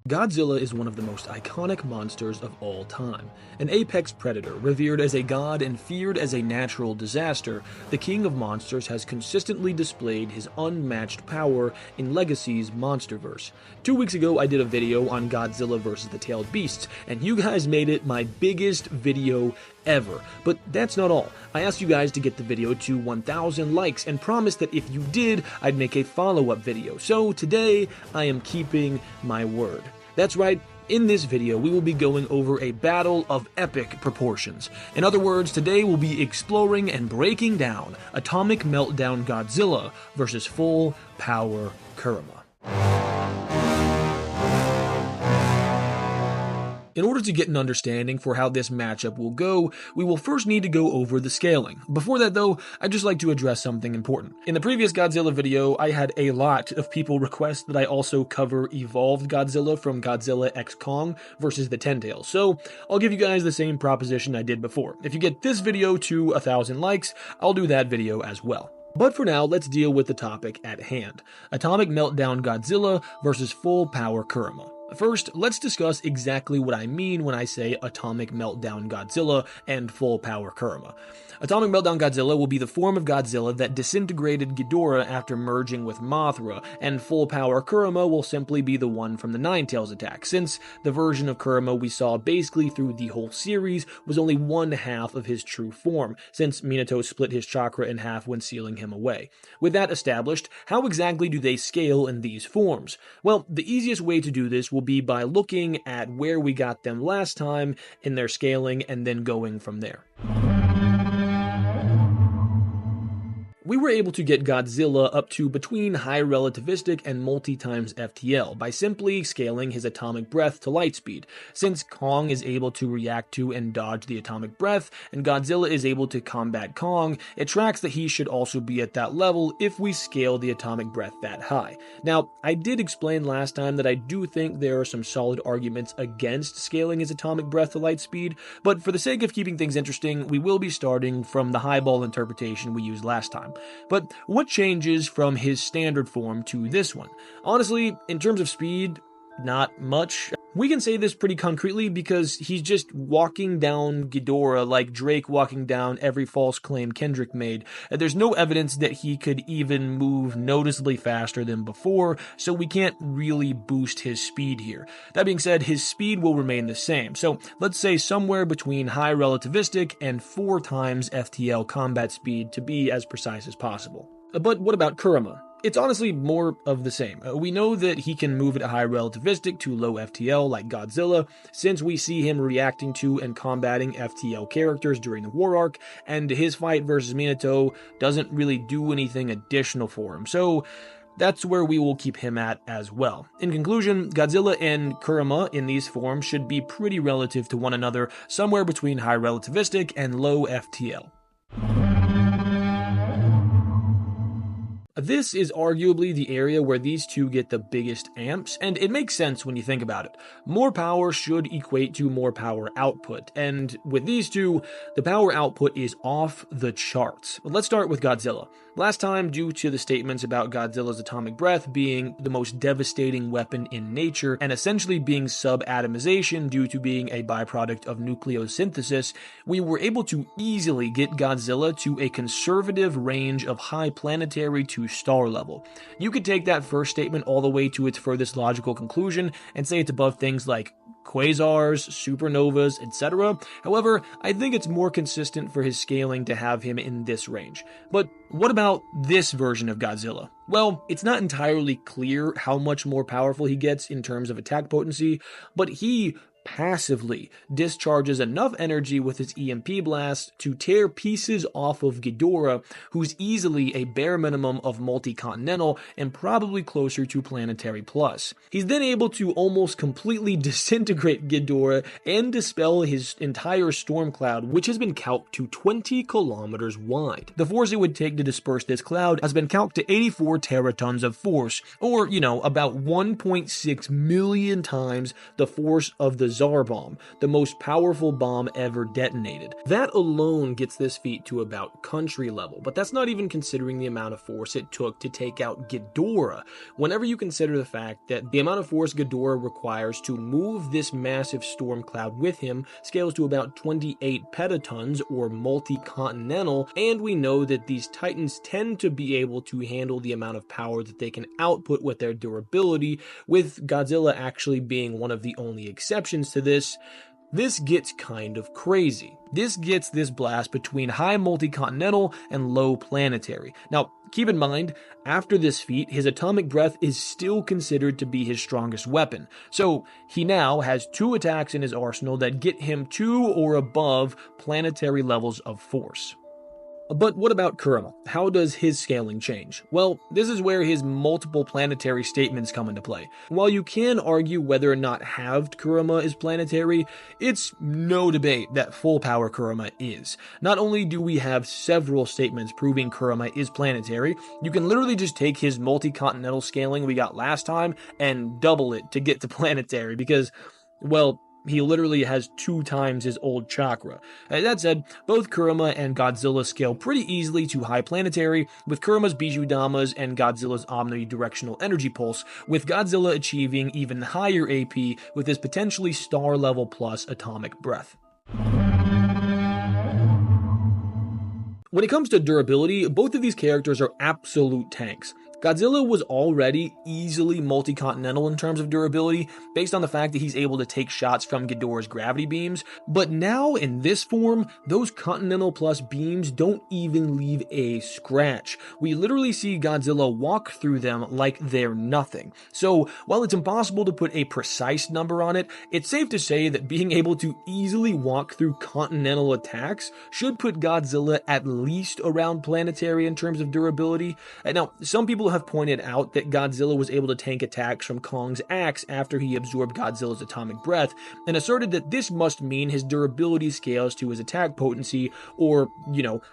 Godzilla is one of the most iconic monsters of all time. An apex predator, revered as a god and feared as a natural disaster, the king of monsters has consistently displayed his unmatched power in Legacy's Monsterverse. 2 weeks ago, I did a video on Godzilla vs. the Tailed Beasts, and you guys made it my biggest video ever. But that's not all. I asked you guys to get the video to 1,000 likes and promised that if you did, I'd make a follow-up video. So today, I am keeping my word. That's right, in this video we will be going over a battle of epic proportions. In other words, today we'll be exploring and breaking down Atomic Meltdown Godzilla versus Full Power Kurama. In order to get an understanding for how this matchup will go, we will first need to go over the scaling. Before that though, I'd just like to address something important. In the previous Godzilla video, I had a lot of people request that I also cover Evolved Godzilla from Godzilla x Kong versus the Ten Tails, so I'll give you guys the same proposition I did before. If you get this video to 1,000 likes, I'll do that video as well. But for now, let's deal with the topic at hand. Atomic Meltdown Godzilla versus Full Power Kurama. First, let's discuss exactly what I mean when I say Atomic Meltdown Godzilla and Full Power Kurama. Atomic Meltdown Godzilla will be the form of Godzilla that disintegrated Ghidorah after merging with Mothra, and Full Power Kurama will simply be the one from the Nine Tails attack, since the version of Kurama we saw basically through the whole series was only one half of his true form, since Minato split his chakra in half when sealing him away. With that established, how exactly do they scale in these forms? Well, the easiest way to do this will be by looking at where we got them last time in their scaling and then going from there. We were able to get Godzilla up to between high relativistic and multi-times FTL by simply scaling his atomic breath to light speed. Since Kong is able to react to and dodge the atomic breath, and Godzilla is able to combat Kong, it tracks that he should also be at that level if we scale the atomic breath that high. Now, I did explain last time that I do think there are some solid arguments against scaling his atomic breath to light speed, but for the sake of keeping things interesting, we will be starting from the highball interpretation we used last time. But what changes from his standard form to this one? Honestly, in terms of speed, not much. We can say this pretty concretely because he's just walking down Ghidorah like Drake walking down every false claim Kendrick made. There's no evidence that he could even move noticeably faster than before, so we can't really boost his speed here. That being said, his speed will remain the same, so let's say somewhere between high relativistic and 4 times FTL combat speed to be as precise as possible. But what about Kurama? It's honestly more of the same. We know that he can move at high relativistic to low FTL like Godzilla, since we see him reacting to and combating FTL characters during the war arc, and his fight versus Minato doesn't really do anything additional for him, so that's where we will keep him at as well. In conclusion, Godzilla and Kurama in these forms should be pretty relative to one another, somewhere between high relativistic and low FTL. This is arguably the area where these two get the biggest amps, and it makes sense when you think about it. More power should equate to more power output, and with these two, the power output is off the charts. Let's start with Godzilla. Last time, due to the statements about Godzilla's atomic breath being the most devastating weapon in nature, and essentially being sub-atomization due to being a byproduct of nucleosynthesis, we were able to easily get Godzilla to a conservative range of high planetary to star level. You could take that first statement all the way to its furthest logical conclusion and say it's above things like quasars, supernovas, etc. However, I think it's more consistent for his scaling to have him in this range. But what about this version of Godzilla? Well, it's not entirely clear how much more powerful he gets in terms of attack potency, but he passively discharges enough energy with his EMP blast to tear pieces off of Ghidorah, who's easily a bare minimum of multi-continental and probably closer to planetary plus. He's then able to almost completely disintegrate Ghidorah and dispel his entire storm cloud, which has been calced to 20 kilometers wide. The force it would take to disperse this cloud has been calced to 84 teratons of force, or, about 1.6 million times the force of the Quasar Bomb, the most powerful bomb ever detonated. That alone gets this feat to about country level, but that's not even considering the amount of force it took to take out Ghidorah. Whenever you consider the fact that the amount of force Ghidorah requires to move this massive storm cloud with him scales to about 28 petatons, or multi-continental, and we know that these titans tend to be able to handle the amount of power that they can output with their durability, with Godzilla actually being one of the only exceptions to this. This gets kind of crazy. This gets this blast between high multi-continental and low planetary. Now, keep in mind, after this feat, his atomic breath is still considered to be his strongest weapon. So, he now has 2 attacks in his arsenal that get him to or above planetary levels of force. But what about Kurama? How does his scaling change? Well, this is where his multiple planetary statements come into play. While you can argue whether or not halved Kurama is planetary, it's no debate that full power Kurama is. Not only do we have several statements proving Kurama is planetary, you can literally just take his multi-continental scaling we got last time and double it to get to planetary because, well, he literally has 2 times his old chakra. That said, both Kurama and Godzilla scale pretty easily to high planetary, with Kurama's Bijudamas and Godzilla's omnidirectional energy pulse, with Godzilla achieving even higher AP with his potentially star level plus atomic breath. When it comes to durability, both of these characters are absolute tanks. Godzilla was already easily multi-continental in terms of durability, based on the fact that he's able to take shots from Ghidorah's gravity beams, but now in this form, those continental plus beams don't even leave a scratch. We literally see Godzilla walk through them like they're nothing. So, while it's impossible to put a precise number on it, it's safe to say that being able to easily walk through continental attacks should put Godzilla at least around planetary in terms of durability. Now, some people have pointed out that Godzilla was able to tank attacks from Kong's axe after he absorbed Godzilla's atomic breath, and asserted that this must mean his durability scales to his attack potency, or,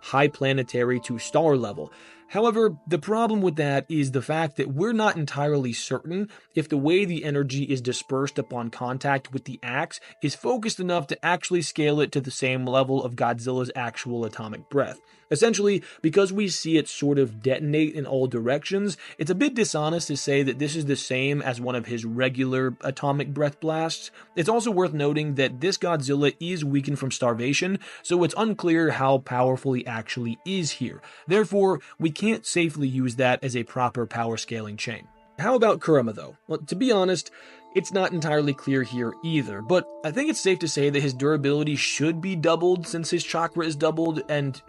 high planetary to star level. However, the problem with that is the fact that we're not entirely certain if the way the energy is dispersed upon contact with the axe is focused enough to actually scale it to the same level of Godzilla's actual atomic breath. Essentially, because we see it sort of detonate in all directions, it's a bit dishonest to say that this is the same as one of his regular atomic breath blasts. It's also worth noting that this Godzilla is weakened from starvation, so it's unclear how powerful he actually is here. Therefore, we can't safely use that as a proper power scaling chain. How about Kurama though? Well, to be honest, it's not entirely clear here either, but I think it's safe to say that his durability should be doubled since his chakra is doubled and,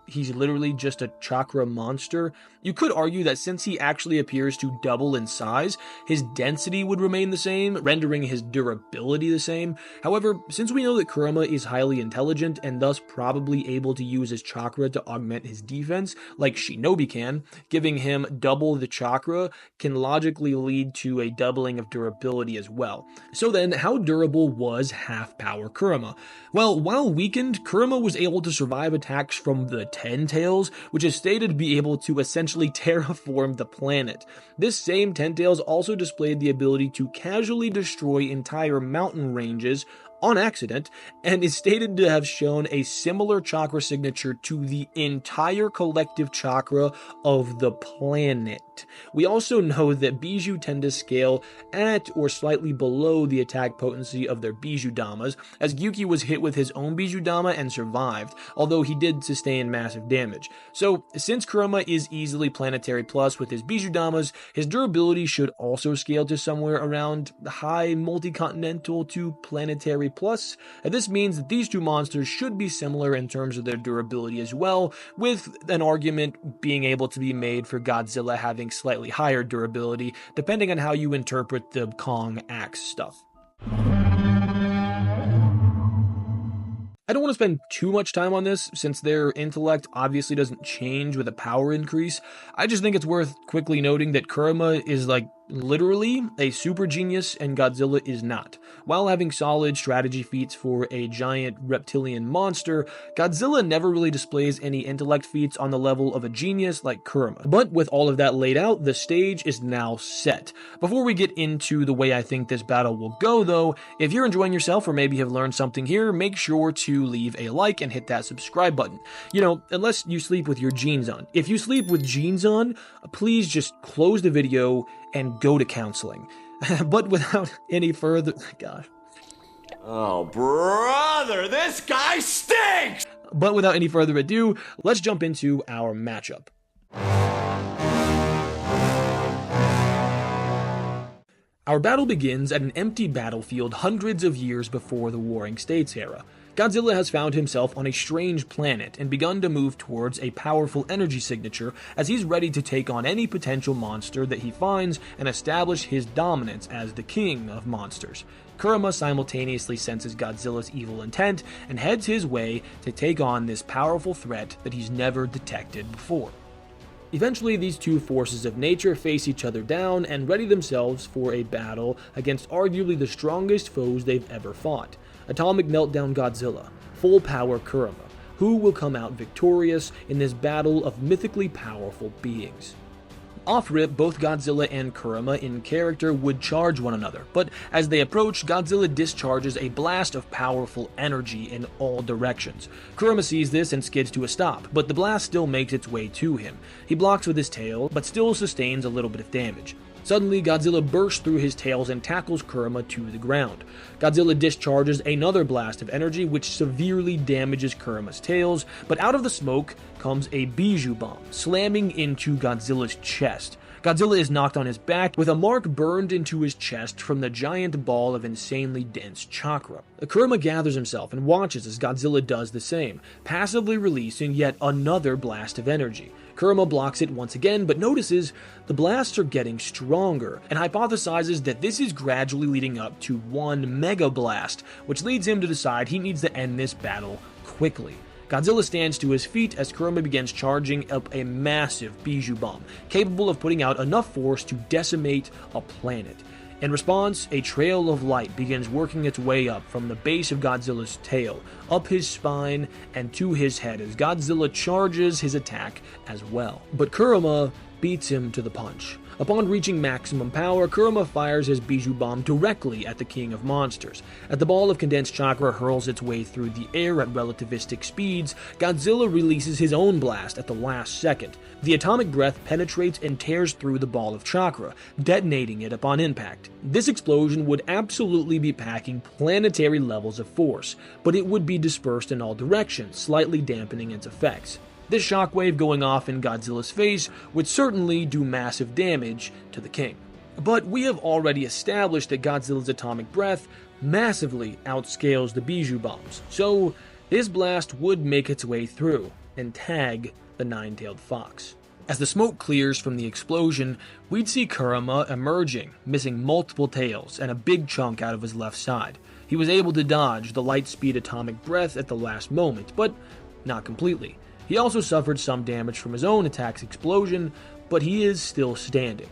he's literally just a chakra monster. You could argue that since he actually appears to double in size, his density would remain the same, rendering his durability the same. However, since we know that Kurama is highly intelligent and thus probably able to use his chakra to augment his defense, like Shinobi can, giving him double the chakra can logically lead to a doubling of durability as well. So then, how durable was half-power Kurama? Well, while weakened, Kurama was able to survive attacks from the Ten Tails, which is stated to be able to essentially terraform the planet. This same Ten Tails also displayed the ability to casually destroy entire mountain ranges on accident, and is stated to have shown a similar chakra signature to the entire collective chakra of the planet. We also know that Biju tend to scale at or slightly below the attack potency of their Bijudamas, as Gyuki was hit with his own Bijudama and survived, although he did sustain massive damage. So, since Kurama is easily planetary plus with his Bijudamas, his durability should also scale to somewhere around high multi-continental to planetary plus, and this means that these two monsters should be similar in terms of their durability as well, with an argument being able to be made for Godzilla having slightly higher durability, depending on how you interpret the Kong axe stuff. I don't want to spend too much time on this, since their intellect obviously doesn't change with a power increase. I just think it's worth quickly noting that Kurama is literally a super genius, and Godzilla is not. While having solid strategy feats for a giant reptilian monster, Godzilla never really displays any intellect feats on the level of a genius like Kurama. But with all of that laid out, the stage is now set. Before we get into the way I think this battle will go though, if you're enjoying yourself or maybe have learned something here, make sure to leave a like and hit that subscribe button. You know, unless you sleep with your jeans on. If you sleep with jeans on, please just close the video and go to counseling. But without any further... Gosh. Oh, brother, this guy stinks! But without any further ado, let's jump into our matchup. Our battle begins at an empty battlefield hundreds of years before the Warring States era. Godzilla has found himself on a strange planet and begun to move towards a powerful energy signature as he's ready to take on any potential monster that he finds and establish his dominance as the king of monsters. Kurama simultaneously senses Godzilla's evil intent and heads his way to take on this powerful threat that he's never detected before. Eventually, these two forces of nature face each other down and ready themselves for a battle against arguably the strongest foes they've ever fought. Atomic Meltdown Godzilla, Full Power Kurama. Who will come out victorious in this battle of mythically powerful beings? Off-rip, both Godzilla and Kurama in character would charge one another, but as they approach, Godzilla discharges a blast of powerful energy in all directions. Kurama sees this and skids to a stop, but the blast still makes its way to him. He blocks with his tail, but still sustains a little bit of damage. Suddenly, Godzilla bursts through his tails and tackles Kurama to the ground. Godzilla discharges another blast of energy which severely damages Kurama's tails, but out of the smoke comes a Bijou Bomb, slamming into Godzilla's chest. Godzilla is knocked on his back with a mark burned into his chest from the giant ball of insanely dense chakra. Kurama gathers himself and watches as Godzilla does the same, passively releasing yet another blast of energy. Kurama blocks it once again, but notices the blasts are getting stronger, and hypothesizes that this is gradually leading up to one mega blast, which leads him to decide he needs to end this battle quickly. Godzilla stands to his feet as Kurama begins charging up a massive Bijou Bomb, capable of putting out enough force to decimate a planet. In response, a trail of light begins working its way up from the base of Godzilla's tail, up his spine, and to his head as Godzilla charges his attack as well. But Kurama beats him to the punch. Upon reaching maximum power, Kurama fires his Bijou Bomb directly at the King of Monsters. As the ball of condensed chakra hurls its way through the air at relativistic speeds, Godzilla releases his own blast at the last second. The atomic breath penetrates and tears through the ball of chakra, detonating it upon impact. This explosion would absolutely be packing planetary levels of force, but it would be dispersed in all directions, slightly dampening its effects. This shockwave going off in Godzilla's face would certainly do massive damage to the king. But we have already established that Godzilla's atomic breath massively outscales the Bijou Bombs, so his blast would make its way through and tag the nine-tailed fox. As the smoke clears from the explosion, we'd see Kurama emerging, missing multiple tails and a big chunk out of his left side. He was able to dodge the light-speed atomic breath at the last moment, but not completely. He also suffered some damage from his own attack's explosion, but he is still standing.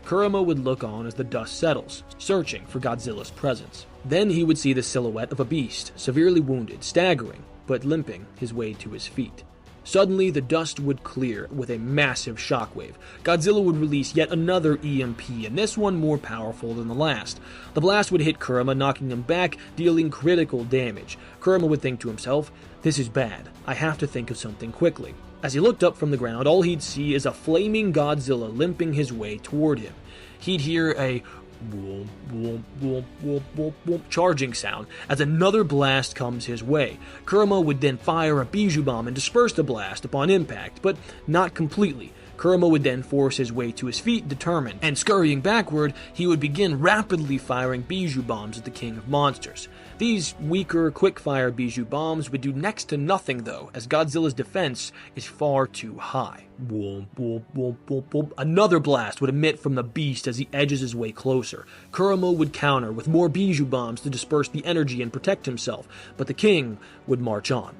Kurama would look on as the dust settles, searching for Godzilla's presence. Then he would see the silhouette of a beast, severely wounded, staggering, but limping his way to his feet. Suddenly, the dust would clear with a massive shockwave. Godzilla would release yet another EMP, and this one more powerful than the last. The blast would hit Kurama, knocking him back, dealing critical damage. Kurama would think to himself, "This is bad. I have to think of something quickly." As he looked up from the ground, all he'd see is a flaming Godzilla limping his way toward him. He'd hear a whoomp, whoomp, whoomp, whoomp, whoomp, whoomp charging sound as another blast comes his way. Kurama would then fire a Bijou Bomb and disperse the blast upon impact, but not completely. Kurama would then force his way to his feet, determined, and scurrying backward, he would begin rapidly firing Bijou Bombs at the King of Monsters. These weaker, quick-fire Bijou Bombs would do next to nothing, though, as Godzilla's defense is far too high. Whoomp, whoomp, whoomp, whoomp, whoomp. Another blast would emit from the beast as he edges his way closer. Kurama would counter with more Bijou Bombs to disperse the energy and protect himself, but the king would march on.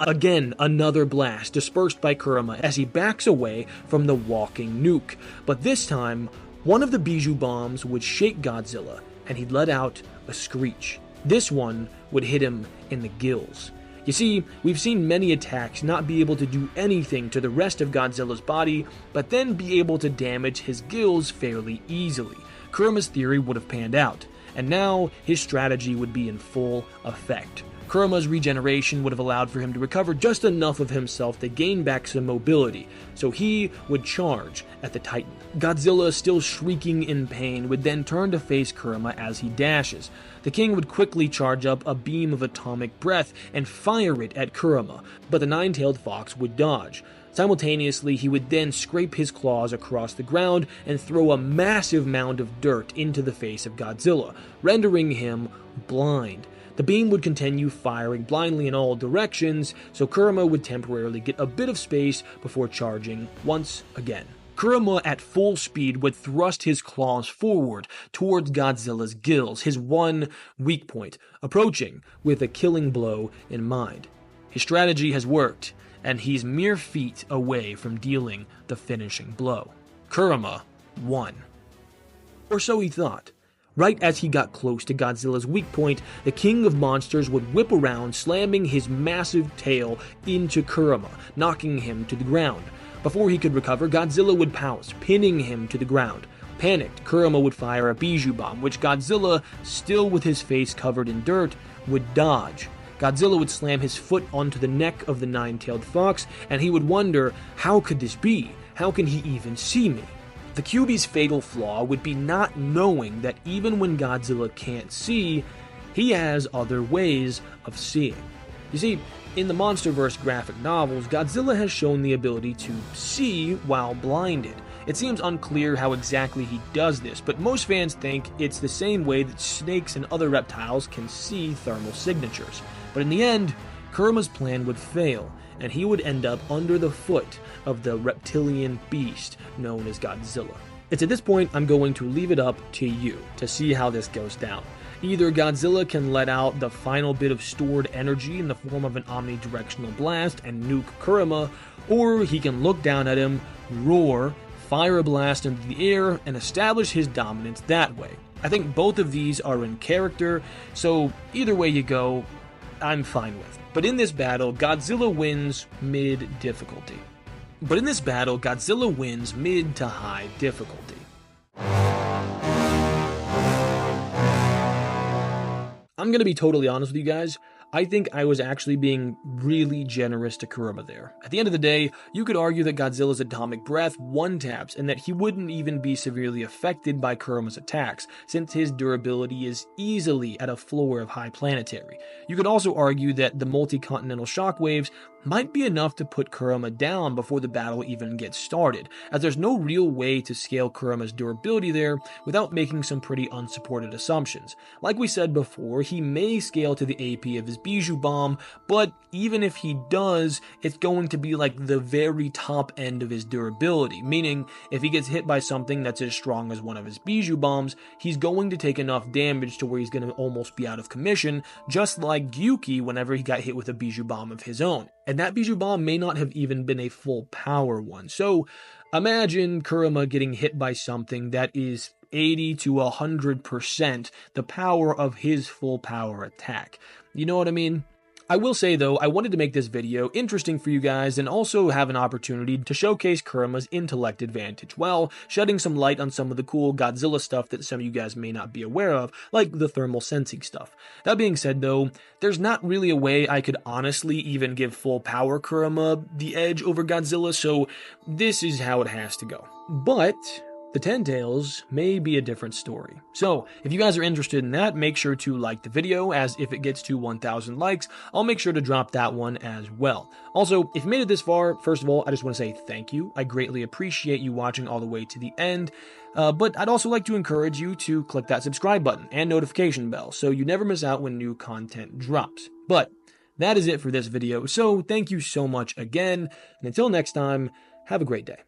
Again, another blast dispersed by Kurama as he backs away from the walking nuke. But this time, one of the Bijou bombs would shake Godzilla, and he'd let out a screech. This one would hit him in the gills. You see, we've seen many attacks not be able to do anything to the rest of Godzilla's body, but then be able to damage his gills fairly easily. Kurama's theory would have panned out, and now his strategy would be in full effect. Kurama's regeneration would have allowed for him to recover just enough of himself to gain back some mobility, so he would charge at the Titan. Godzilla, still shrieking in pain, would then turn to face Kurama as he dashes. The king would quickly charge up a beam of atomic breath and fire it at Kurama, but the nine-tailed fox would dodge. Simultaneously, he would then scrape his claws across the ground and throw a massive mound of dirt into the face of Godzilla, rendering him blind. The beam would continue firing blindly in all directions, so Kurama would temporarily get a bit of space before charging once again. Kurama at full speed would thrust his claws forward towards Godzilla's gills, his one weak point, approaching with a killing blow in mind. His strategy has worked, and he's mere feet away from dealing the finishing blow. Kurama won. Or so he thought. Right as he got close to Godzilla's weak point, the king of monsters would whip around, slamming his massive tail into Kurama, knocking him to the ground. Before he could recover, Godzilla would pounce, pinning him to the ground. Panicked, Kurama would fire a Bijou bomb, which Godzilla, still with his face covered in dirt, would dodge. Godzilla would slam his foot onto the neck of the nine-tailed fox, and he would wonder, how could this be? How can he even see me? The Kyuubi's fatal flaw would be not knowing that even when Godzilla can't see, he has other ways of seeing. You see, in the MonsterVerse graphic novels, Godzilla has shown the ability to see while blinded. It seems unclear how exactly he does this, but most fans think it's the same way that snakes and other reptiles can see thermal signatures. But in the end, Kurama's plan would fail, and he would end up under the foot of the reptilian beast known as Godzilla. It's at this point I'm going to leave it up to you to see how this goes down. Either Godzilla can let out the final bit of stored energy in the form of an omnidirectional blast and nuke Kurama, or he can look down at him, roar, fire a blast into the air, and establish his dominance that way. I think both of these are in character, so either way you go, I'm fine with. But in this battle, Godzilla wins mid to high difficulty. I'm gonna be totally honest with you guys. I think I was actually being really generous to Kurama there. At the end of the day, you could argue that Godzilla's atomic breath one-taps and that he wouldn't even be severely affected by Kurama's attacks, since his durability is easily at a floor of high planetary. You could also argue that the multi-continental shockwaves might be enough to put Kurama down before the battle even gets started, as there's no real way to scale Kurama's durability there without making some pretty unsupported assumptions. Like we said before, he may scale to the AP of his Bijou bomb, but even if he does, it's going to be like the very top end of his durability, meaning if he gets hit by something that's as strong as one of his Bijou bombs, he's going to take enough damage to where he's going to almost be out of commission, just like Gyuki whenever he got hit with a Bijou bomb of his own. And that Bijou bomb may not have even been a full power one. So imagine Kurama getting hit by something that is 80 to 100% the power of his full power attack. You know what I mean? I will say though, I wanted to make this video interesting for you guys and also have an opportunity to showcase Kurama's intellect advantage while shedding some light on some of the cool Godzilla stuff that some of you guys may not be aware of, like the thermal sensing stuff. That being said though, there's not really a way I could honestly even give full power Kurama the edge over Godzilla, so this is how it has to go. But the Ten Tails may be a different story. So, if you guys are interested in that, make sure to like the video, as if it gets to 1,000 likes, I'll make sure to drop that one as well. Also, if you made it this far, first of all, I just want to say thank you. I greatly appreciate you watching all the way to the end. But I'd also like to encourage you to click that subscribe button and notification bell so you never miss out when new content drops. But that is it for this video, so thank you so much again, and until next time, have a great day.